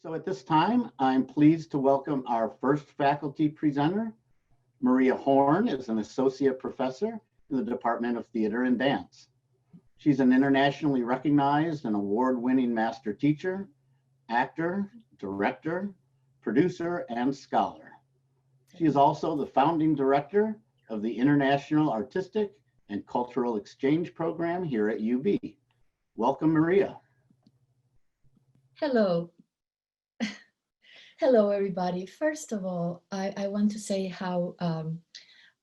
So at this time, I'm pleased to welcome our first faculty presenter. Maria Horne is an associate professor in the Department of Theater and Dance. She's an internationally recognized and award-winning master teacher, actor, director, producer, and scholar. She is also the founding director of the International Artistic and Cultural Exchange Program here at UB. Welcome, Maria. Hello. Hello, everybody. First of all, I want to say how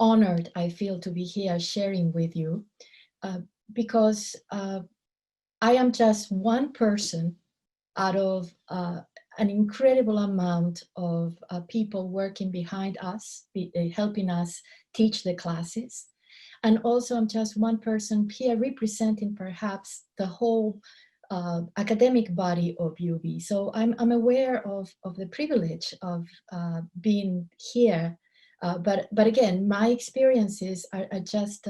honored I feel to be here sharing with you because I am just one person out of an incredible amount of people working behind us, helping us teach the classes. And also I'm just one person here representing perhaps the whole academic body of UB. So I'm aware of the privilege of being here. But again, my experiences are just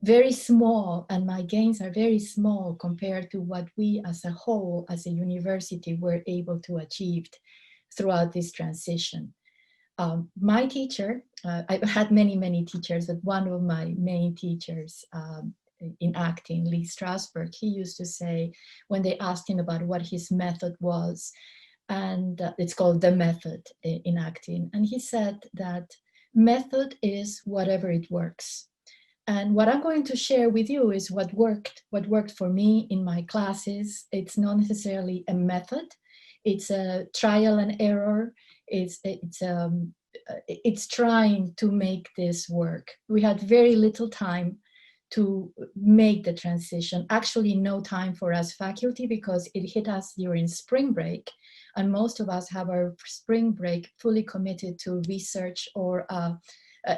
very small, and my gains are very small compared to what we as a whole, as a university, were able to achieve throughout this transition. My teacher, I've had many teachers, but one of my main teachers in acting, Lee Strasberg, he used to say, when they asked him about what his method was, and it's called the method in acting, and he said that method is whatever it works. And what I'm going to share with you is what worked for me in my classes. It's not necessarily a method, it's a trial and error. It's trying to make this work. We had very little time to make the transition. Actually, no time for us faculty because it hit us during spring break. And most of us have our spring break fully committed to research or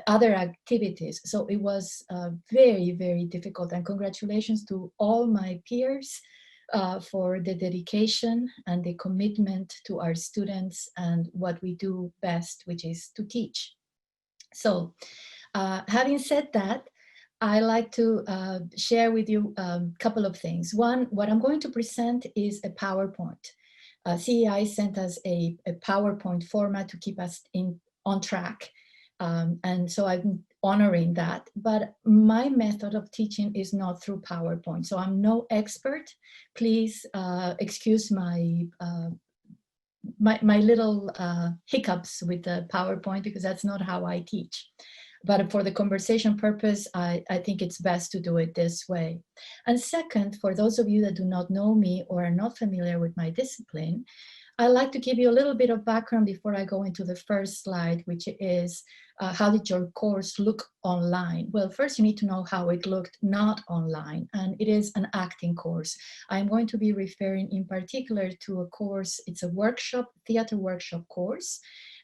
other activities. So it was very difficult. And congratulations to all my peers for the dedication and the commitment to our students and what we do best, which is to teach. So having said that, I like to share with you a couple of things. One, what I'm going to present is a PowerPoint. CEI sent us a PowerPoint format to keep us on track. And so I'm honoring that, but my method of teaching is not through PowerPoint. So I'm no expert. Please excuse my little hiccups with the PowerPoint because that's not how I teach. But for the conversation purpose, I think it's best to do it this way. And second, for those of you that do not know me or are not familiar with my discipline, I'd like to give you a little bit of background before I go into the first slide, which is how did your course look online? Well, first you need to know how it looked not online, and it is an acting course. I'm going to be referring in particular to a course, it's a workshop, theater workshop course,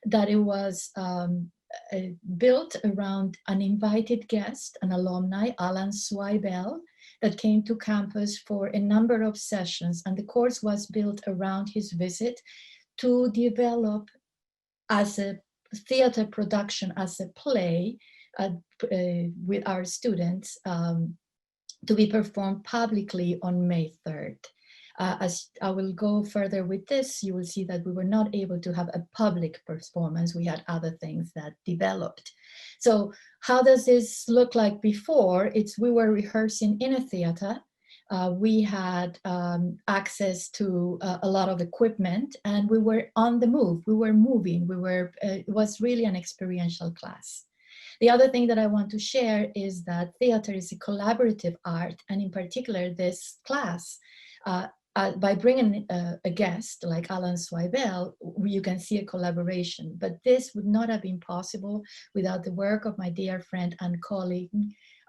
that it was built around an invited guest, an alumni, Alan Swibel, that came to campus for a number of sessions, and the course was built around his visit to develop as a theater production, as a play with our students to be performed publicly on May 3rd. As I will go further with this, you will see that we were not able to have a public performance. We had other things that developed. So how does this look like before? We were rehearsing in a theater. We had access to a lot of equipment, and we were on the move. We were moving. It was really an experiential class. The other thing that I want to share is that theater is a collaborative art, and in particular this class, by bringing a guest like Alan Swibel, you can see a collaboration. But this would not have been possible without the work of my dear friend and colleague,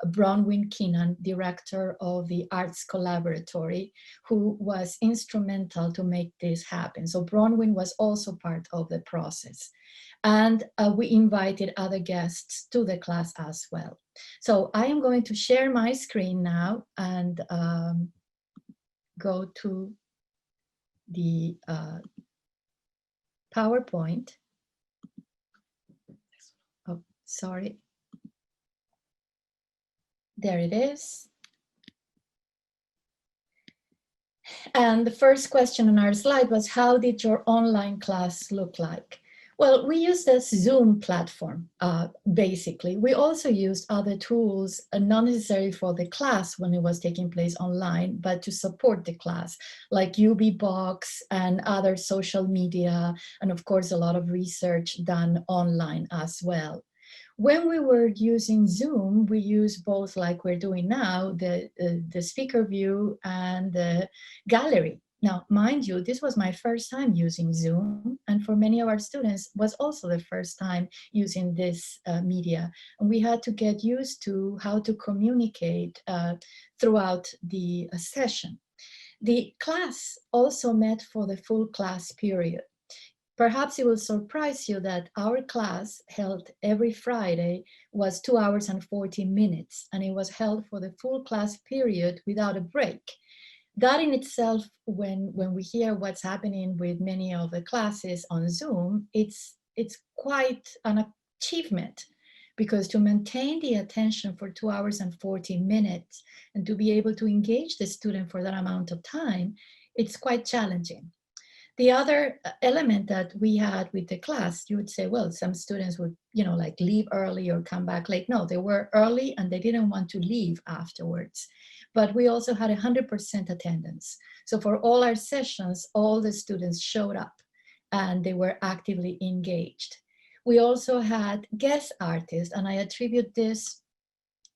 Bronwyn Keenan, director of the Arts Collaboratory, who was instrumental to make this happen. So Bronwyn was also part of the process. And we invited other guests to the class as well. So I am going to share my screen now and go to the PowerPoint. Oh, sorry. There it is. And the first question on our slide was, how did your online class look like? Well, we used a Zoom platform, basically. We also used other tools, not necessarily for the class when it was taking place online, but to support the class, like UBbox and other social media, and of course, a lot of research done online as well. When we were using Zoom, we used both, like we're doing now, the speaker view and the gallery. Now, mind you, this was my first time using Zoom, and for many of our students was also the first time using this media. And we had to get used to how to communicate throughout the session. The class also met for the full class period. Perhaps it will surprise you that our class held every Friday was 2 hours and 40 minutes, and it was held for the full class period without a break. That in itself, when we hear what's happening with many of the classes on Zoom, it's quite an achievement, because to maintain the attention for 2 hours and 40 minutes and to be able to engage the student for that amount of time, it's quite challenging. The other element that we had with the class, you would say, well, some students would, like leave early or come back late. No, they were early and they didn't want to leave afterwards. But we also had 100% attendance. So for all our sessions, all the students showed up and they were actively engaged. We also had guest artists, and I attribute this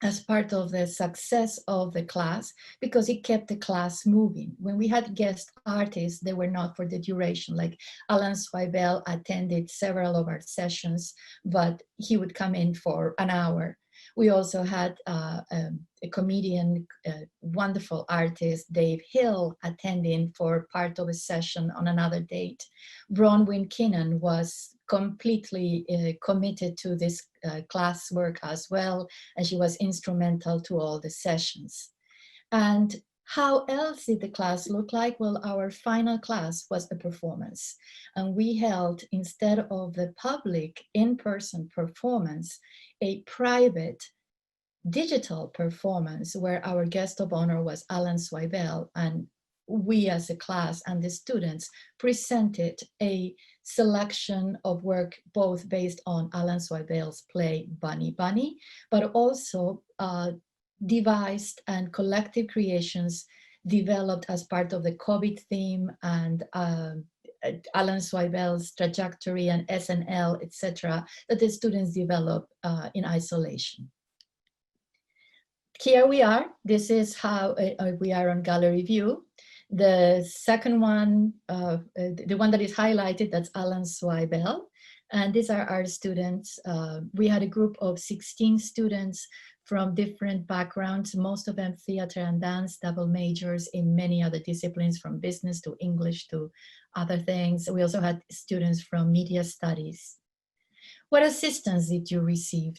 as part of the success of the class, because it kept the class moving. When we had guest artists, they were not for the duration. Like Alan Swibel attended several of our sessions, but he would come in for an hour. We also had a comedian, wonderful artist, Dave Hill, attending for part of a session on another date. Bronwyn Kinnan was completely committed to this class work as well, and she was instrumental to all the sessions. And how else did the class look like? Well, our final class was a performance, and we held, instead of the public in-person performance, a private digital performance where our guest of honor was Alan Swibel, and we as a class and the students presented a selection of work both based on Alan Swibel's play Bunny Bunny, but also devised and collective creations developed as part of the COVID theme and Alan Swibel's trajectory and SNL, etc., that the students developed in isolation. Here we are. This is how we are on gallery view. The second one, the one that is highlighted, that's Alan Swibel. And these are our students. We had a group of 16 students from different backgrounds, most of them theater and dance, double majors in many other disciplines, from business to English to other things. We also had students from media studies. What assistance did you receive?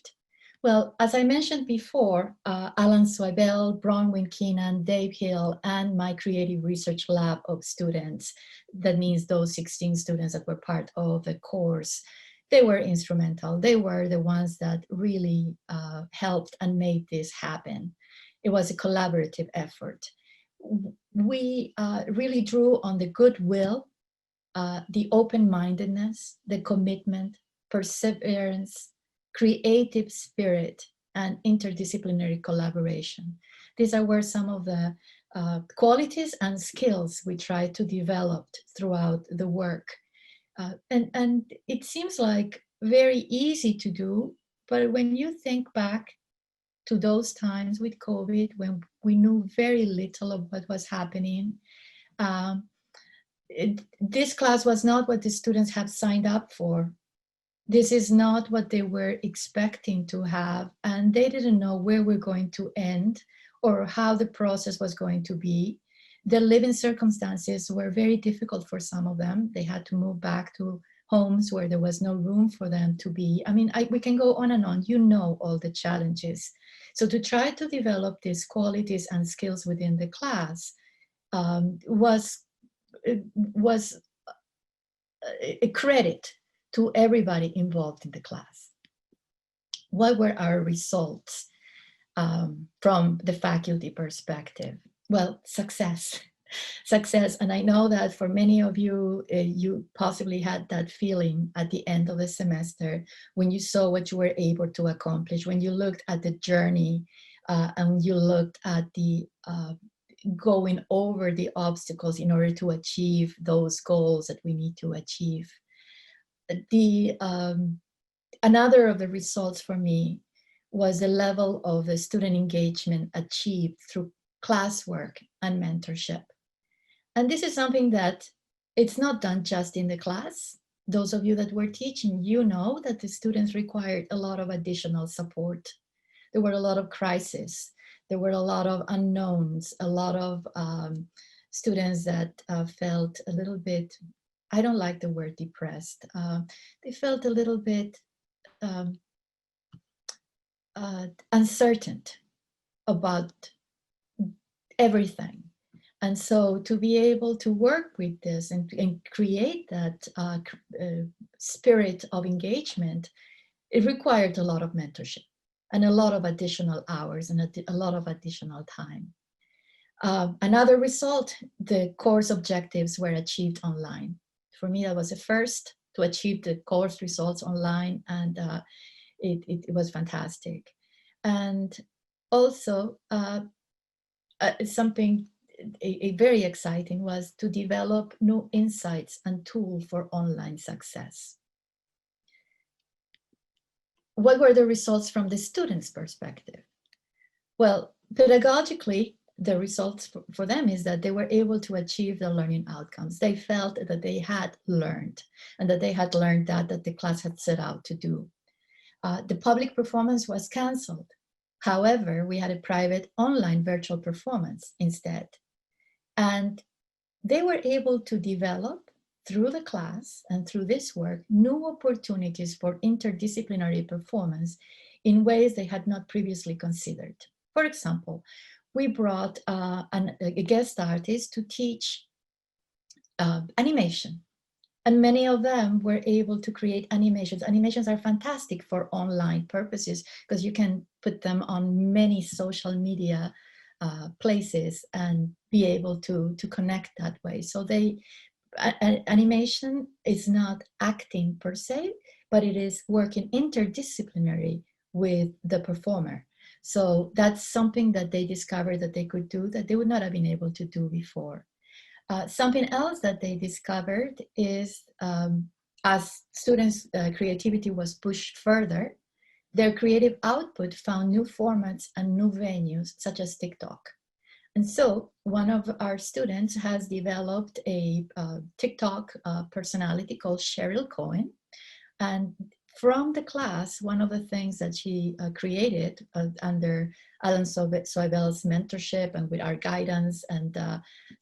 Well, as I mentioned before, Alan Swibel, Bronwyn Kinnan, Dave Hill, and my creative research lab of students, that means those 16 students that were part of the course, they were instrumental. They were the ones that really helped and made this happen. It was a collaborative effort. We really drew on the goodwill, the open-mindedness, the commitment, perseverance, creative spirit, and interdisciplinary collaboration. These were some of the qualities and skills we tried to develop throughout the work. And it seems like very easy to do, but when you think back to those times with COVID, when we knew very little of what was happening, this class was not what the students had signed up for. This is not what they were expecting to have, and they didn't know where we're going to end or how the process was going to be. The living circumstances were very difficult for some of them. They had to move back to homes where there was no room for them to be. I mean, we can go on and on. You know all the challenges. So to try to develop these qualities and skills within the class was a credit to everybody involved in the class. What were our results from the faculty perspective? Well, success. success. And I know that for many of you, you possibly had that feeling at the end of the semester when you saw what you were able to accomplish, when you looked at the journey and you looked at the going over the obstacles in order to achieve those goals that we need to achieve. Another of the results for me was the level of the student engagement achieved through classwork and mentorship. And this is something that it's not done just in the class. Those of you that were teaching, you know that the students required a lot of additional support. There were a lot of crises. There were a lot of unknowns, a lot of students that felt a little bit, I don't like the word depressed. They felt a little bit uncertain about everything. And so to be able to work with this and create that spirit of engagement, it required a lot of mentorship and a lot of additional hours and a lot of additional time. Another result, the course objectives were achieved online. For me, that was the first to achieve the course results online, and it was fantastic. And also something very exciting was to develop new insights and tools for online success. What were the results from the students' perspective? Well, pedagogically, the results for them is that they were able to achieve the learning outcomes. They felt that they had learned and that they had learned that the class had set out to do. The public performance was canceled. However, we had a private online virtual performance instead. And they were able to develop through the class and through this work, new opportunities for interdisciplinary performance in ways they had not previously considered. For example, we brought a guest artist to teach animation. And many of them were able to create animations. Animations are fantastic for online purposes because you can put them on many social media places and be able to connect that way. So animation is not acting per se, but it is working interdisciplinary with the performer. So that's something that they discovered that they could do that they would not have been able to do before. Something else that they discovered is as students' creativity was pushed further, their creative output found new formats and new venues, such as TikTok. And so one of our students has developed a TikTok personality called Cheryl Cohen. And from the class, one of the things that she created under Alan Soibel's mentorship and with our guidance and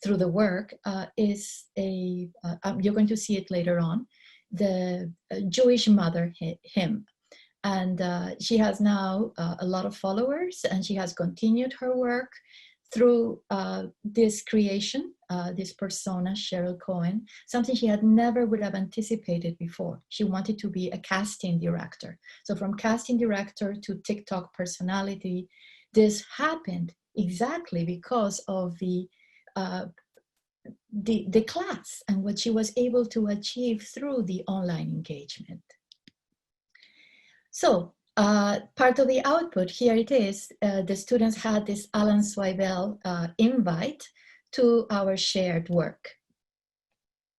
through the work is you're going to see it later on, the Jewish Mother hymn. And she has now a lot of followers, and she has continued her work through this creation, this persona, Cheryl Cohen, something she had never would have anticipated before. She wanted to be a casting director. So from casting director to TikTok personality, this happened exactly because of the class and what she was able to achieve through the online engagement. So part of the output, here it is, the students had this Alan Soibel invite to our shared work.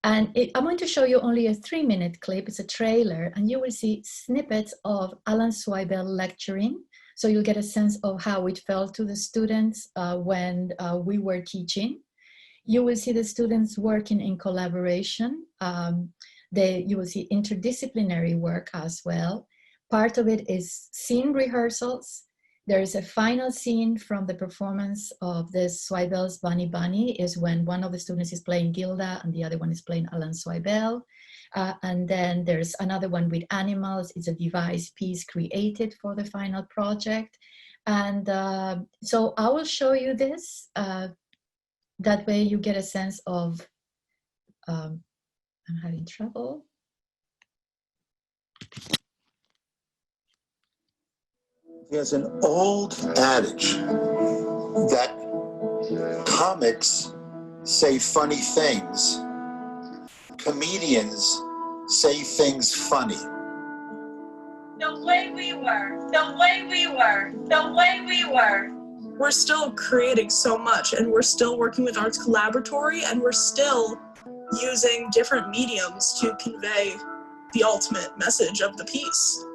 And I'm going to show you only a 3-minute clip, it's a trailer, and you will see snippets of Alan Soibel lecturing. So you'll get a sense of how it felt to the students when we were teaching. You will see the students working in collaboration. You will see interdisciplinary work as well. Part of it is scene rehearsals. There is a final scene from the performance of the Soibel's Bunny Bunny is when one of the students is playing Gilda and the other one is playing Alan Soibel. And then there's another one with animals. It's a device piece created for the final project. And so I will show you this. That way you get a sense of, I'm having trouble. There's an old adage that comics say funny things. Comedians say things funny. The way we were, the way we were, the way we were. We're still creating so much, and we're still working with Arts Collaboratory, and we're still using different mediums to convey the ultimate message of the piece.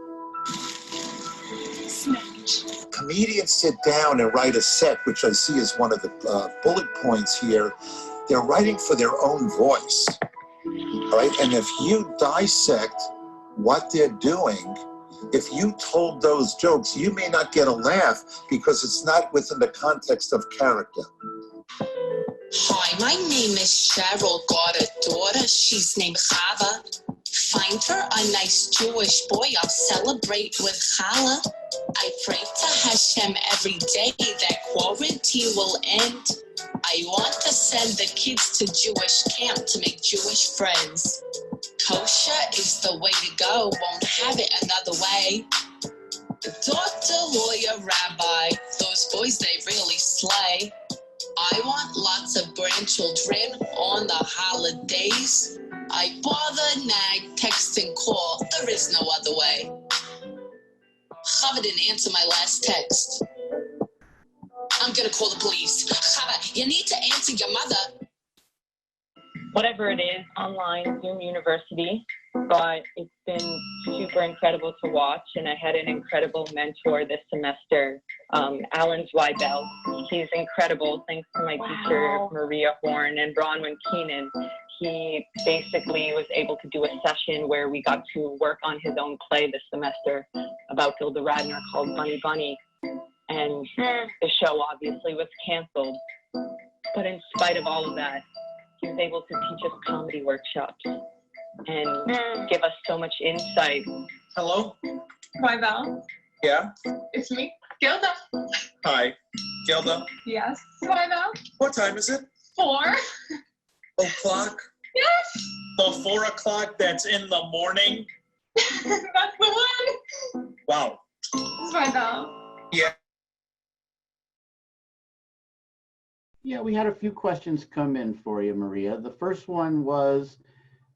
Comedians sit down and write a set, which I see as one of the bullet points here. They're writing for their own voice, all right? And if you dissect what they're doing, if you told those jokes, you may not get a laugh because it's not within the context of character. Hi, my name is Cheryl, got a daughter, she's named Chava. Find her a nice Jewish boy, I'll celebrate with challah. I pray to Hashem every day that quarantine will end. I want to send the kids to Jewish camp to make Jewish friends. Kosher is the way to go, won't have it another way. Doctor, lawyer, rabbi, those boys, they really slay. I want lots of grandchildren on the holidays. I bother, nag, text, and call. There is no other way. Chava didn't answer my last text. I'm gonna call the police. Chava, you need to answer your mother. Whatever it is, online, Zoom University, but it's been super incredible to watch, and I had an incredible mentor this semester, Alan Zweibel. He's incredible, thanks to my teacher, Maria Horne, and Bronwyn Keenan. He basically was able to do a session where we got to work on his own play this semester about Gilda Radner called Bunny Bunny. And the show obviously was canceled. But in spite of all of that, he was able to teach us comedy workshops and give us so much insight. Hello? Val, Yeah? it's me, Gilda. Hi. Gilda? Yes, Val. What time is it? 4. O'clock? Yes, The 4 o'clock that's in the morning? that's the one. Wow. Val. Yeah, we had a few questions come in for you, Maria. The first one was,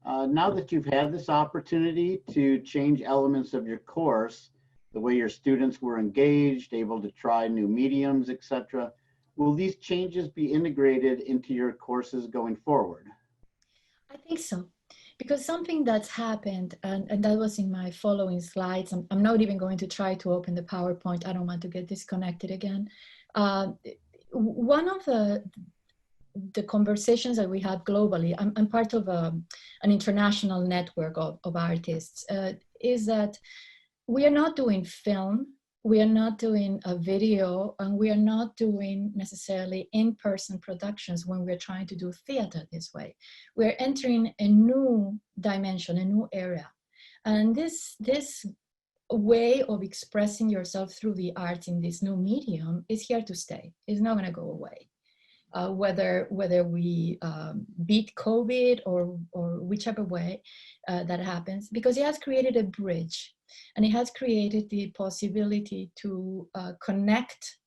now that you've had this opportunity to change elements of your course, the way your students were engaged, able to try new mediums, etc., will these changes be integrated into your courses going forward? I think so, because something that's happened, and that was in my following slides. I'm not even going to try to open the PowerPoint. I don't want to get disconnected again. One of the conversations that we have globally, I'm part of an international network of artists, is that we are not doing film, we are not doing a video, and we are not doing necessarily in-person productions when we're trying to do theater this way. We're entering a new dimension, a new era. And this way of expressing yourself through the arts in this new medium is here to stay. It's not going to go away. Whether we beat COVID or whichever way that happens, because it has created a bridge, and it has created the possibility to connect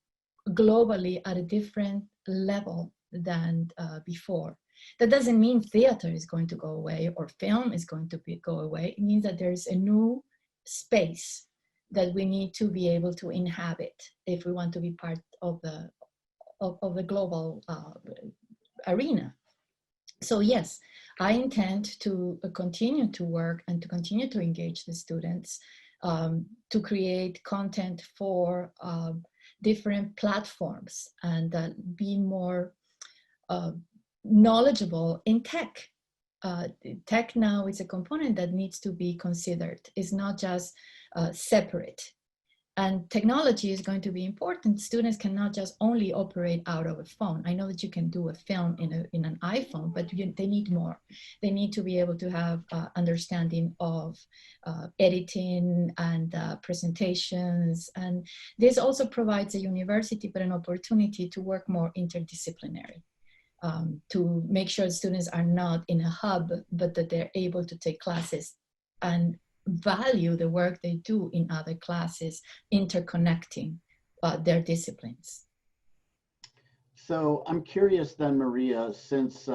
globally at a different level than before. That doesn't mean theater is going to go away or film is going to go away. It means that there's a new space that we need to be able to inhabit if we want to be part of the global arena. So yes, I intend to continue to work and to continue to engage the students to create content for different platforms and be more knowledgeable in tech. Tech now is a component that needs to be considered. It's not just separate. And technology is going to be important. Students cannot just only operate out of a phone. I know that you can do a film in an iPhone, but they need more. They need to be able to have understanding of editing and presentations. And this also provides a university, but an opportunity to work more interdisciplinary. To make sure students are not in a hub, but that they're able to take classes and value the work they do in other classes, interconnecting their disciplines. So I'm curious then, Maria, since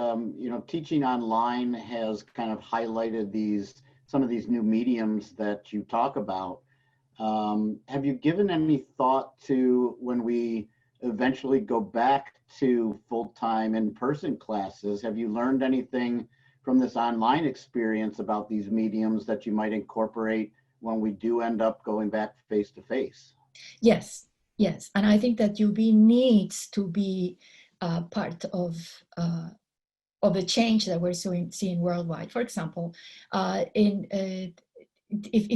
teaching online has kind of highlighted some of these new mediums that you talk about, have you given any thought to when we eventually go back to full-time in-person classes? Have you learned anything from this online experience about these mediums that you might incorporate when we do end up going back face-to-face? Yes, yes. And I think that UV needs to be part of the change that we're seeing worldwide. For example, if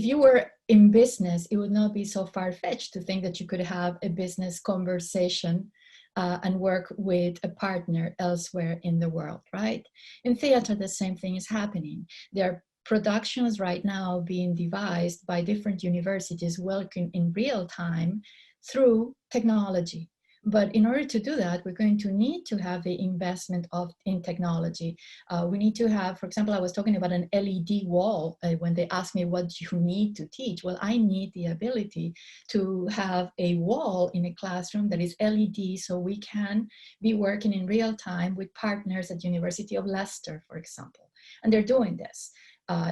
you were in business, it would not be so far-fetched to think that you could have a business conversation and work with a partner elsewhere in the world, right? In theater, the same thing is happening. There are productions right now being devised by different universities working in real time through technology. But in order to do that, we're going to need to have the investment in technology. We need to have, for example, I was talking about an LED wall when they asked me what you need to teach. Well, I need the ability to have a wall in a classroom that is LED so we can be working in real time with partners at University of Leicester, for example. And they're doing this.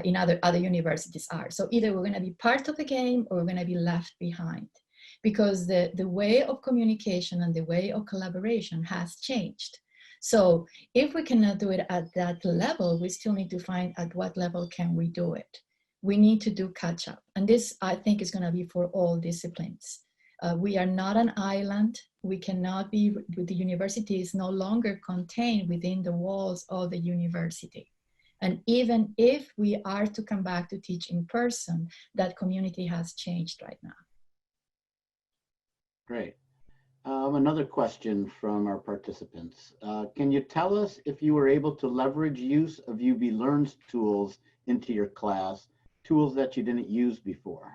In other universities are. So either we're going to be part of the game or we're going to be left behind, because the way of communication and the way of collaboration has changed. So if we cannot do it at that level, we still need to find at what level can we do it. We need to do catch up. And this, I think, is going to be for all disciplines. We are not an island. We cannot be, the university is no longer contained within the walls of the university. And even if we are to come back to teach in person, that community has changed right now. Great. Another question from our participants. Can you tell us if you were able to leverage use of UVLearners tools into your class, tools that you didn't use before?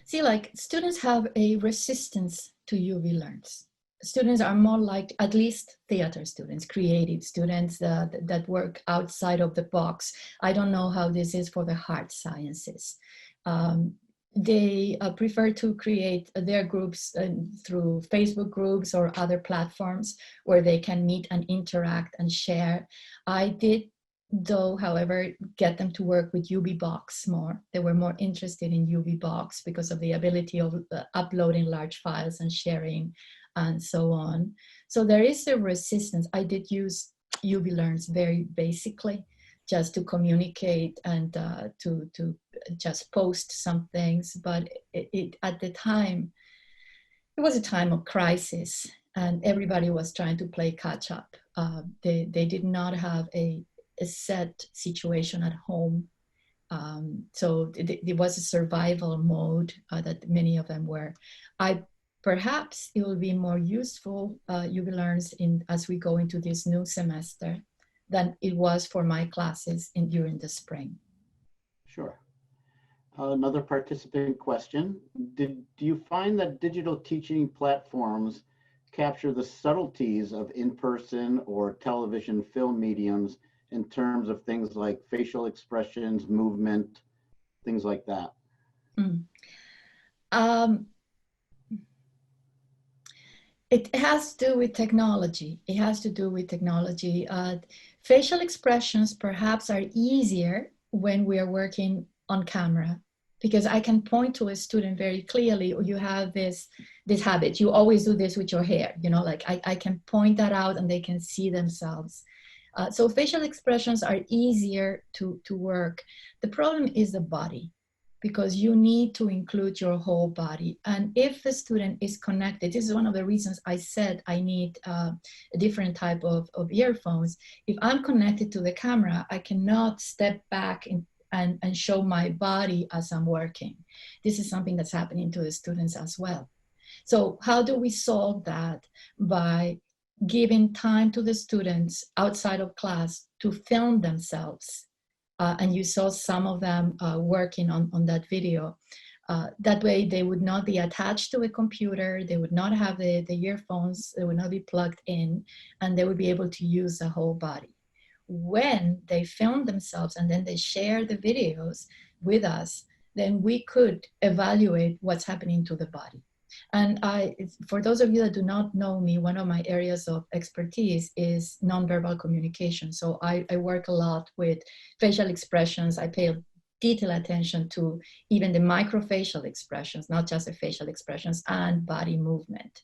See, like students have a resistance to UVLearners. Students are more like, at least theater students, creative students that work outside of the box. I don't know how this is for the hard sciences. They prefer to create their groups through Facebook groups or other platforms where they can meet and interact and share. I did, though, however, get them to work with UVBox more. They were more interested in UVBox because of the ability of uploading large files and sharing and so on. So there is a resistance. I did use UVLearners very basically, just to communicate and to just post some things. But at the time, it was a time of crisis and everybody was trying to play catch up. They did not have a set situation at home. So it was a survival mode that many of them were. Perhaps it will be more useful, UVLearners, as we go into this new semester than it was for my classes during the spring. Sure. Another participant question. Do you find that digital teaching platforms capture the subtleties of in-person or television film mediums in terms of things like facial expressions, movement, things like that? It has to do with technology. It has to do with technology. Facial expressions perhaps are easier when we are working on camera, because I can point to a student very clearly, or you have this habit, you always do this with your hair, like I can point that out and they can see themselves. So facial expressions are easier to work. The problem is the body, because you need to include your whole body. And if the student is connected, this is one of the reasons I said I need a different type of earphones. If I'm connected to the camera, I cannot step back and show my body as I'm working. This is something that's happening to the students as well. So how do we solve that? By giving time to the students outside of class to film themselves. And you saw some of them working on that video. That way they would not be attached to a computer, they would not have the earphones, they would not be plugged in, and they would be able to use the whole body. When they film themselves and then they share the videos with us, then we could evaluate what's happening to the body. And for those of you that do not know me, one of my areas of expertise is nonverbal communication. So I work a lot with facial expressions. I pay detailed attention to even the microfacial expressions, not just the facial expressions, and body movement.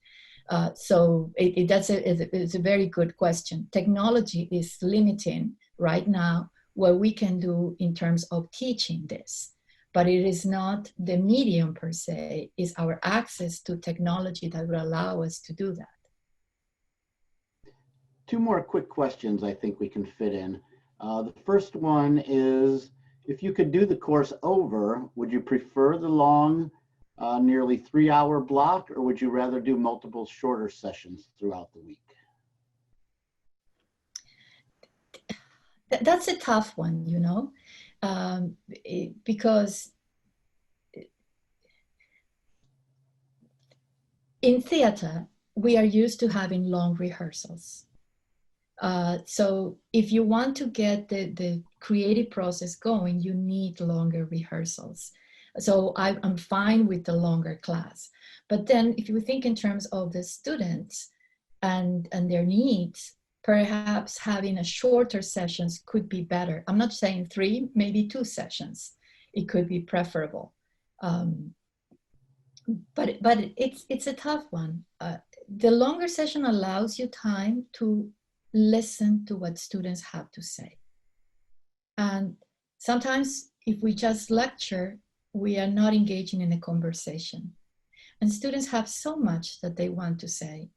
So it's a very good question. Technology is limiting right now what we can do in terms of teaching this. But it is not the medium per se, it's our access to technology that will allow us to do that. Two more quick questions I think we can fit in. The first one is, if you could do the course over, would you prefer the long, nearly 3-hour block, or would you rather do multiple shorter sessions throughout the week? That's a tough one, you know, because in theater, we are used to having long rehearsals. So if you want to get the creative process going, you need longer rehearsals. So I'm fine with the longer class. But then if you think in terms of the students and their needs, perhaps having a shorter sessions could be better. I'm not saying 3, maybe 2 sessions. It could be preferable. But it's a tough one. The longer session allows you time to listen to what students have to say. And sometimes if we just lecture, we are not engaging in a conversation. And students have so much that they want to say.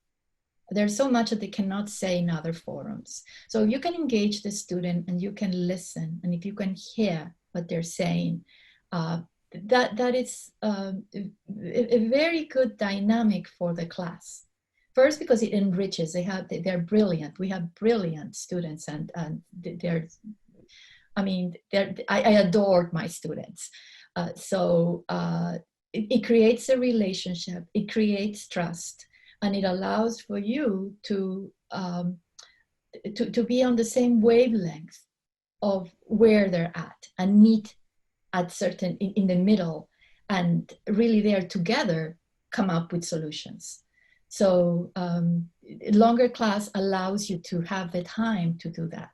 There's so much that they cannot say in other forums. So you can engage the student and you can listen. And if you can hear what they're saying, that is a very good dynamic for the class. First, because it enriches. They're brilliant. We have brilliant students, and I adored my students. It creates a relationship. It creates trust. And it allows for you to be on the same wavelength of where they're at and meet at certain in the middle, and really there together come up with solutions. So longer class allows you to have the time to do that.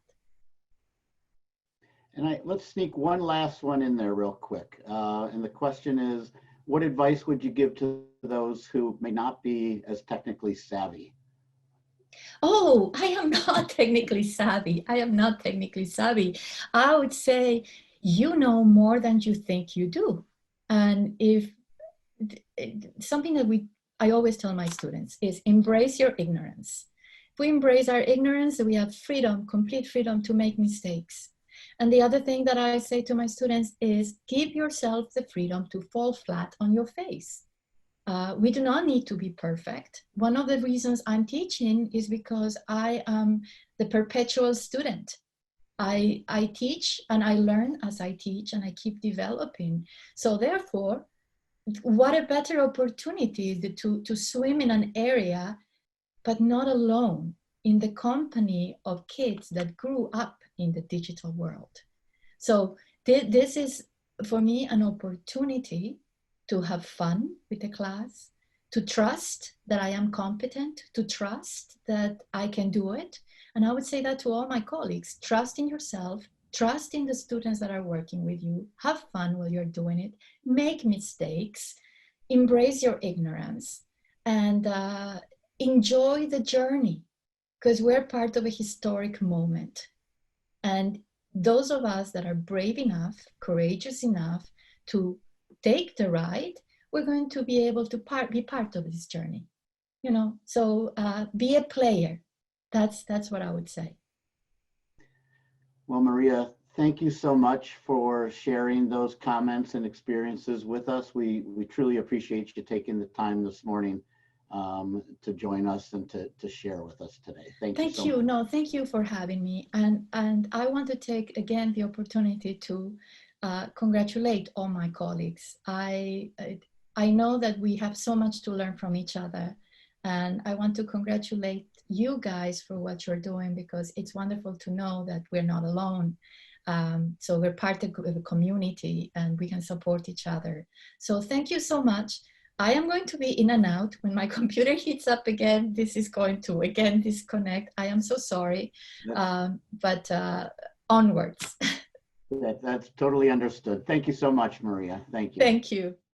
And let's sneak one last one in there real quick. And the question is, what advice would you give to those who may not be as technically savvy? Oh, I am not technically savvy. I am not technically savvy. I would say you know more than you think you do. And if something that I always tell my students is embrace your ignorance. If we embrace our ignorance, we have freedom, complete freedom to make mistakes. And the other thing that I say to my students is give yourself the freedom to fall flat on your face. We do not need to be perfect. One of the reasons I'm teaching is because I am the perpetual student. I teach and I learn as I teach, and I keep developing. So therefore, what a better opportunity to swim in an area, but not alone, in the company of kids that grew up in the digital world. So this is, for me, an opportunity to have fun with the class, to trust that I am competent, to trust that I can do it. And I would say that to all my colleagues: trust in yourself, trust in the students that are working with you, have fun while you're doing it, make mistakes, embrace your ignorance, and enjoy the journey, because we're part of a historic moment. And those of us that are brave enough, courageous enough to take the ride, we're going to be able to be part of this journey, you know. So be a player. That's what I would say. Well, Maria, thank you so much for sharing those comments and experiences with us. We truly appreciate you taking the time this morning to join us and to share with us today. Thank you so much. No, thank you for having me. And I want to take again the opportunity to congratulate all my colleagues. I know that we have so much to learn from each other, and I want to congratulate you guys for what you're doing, because it's wonderful to know that we're not alone. So we're part of a community and we can support each other. So thank you so much. I am going to be in and out. When my computer heats up again, this is going to again disconnect. I am so sorry, but onwards. That's totally understood. Thank you so much, Maria. Thank you. Thank you.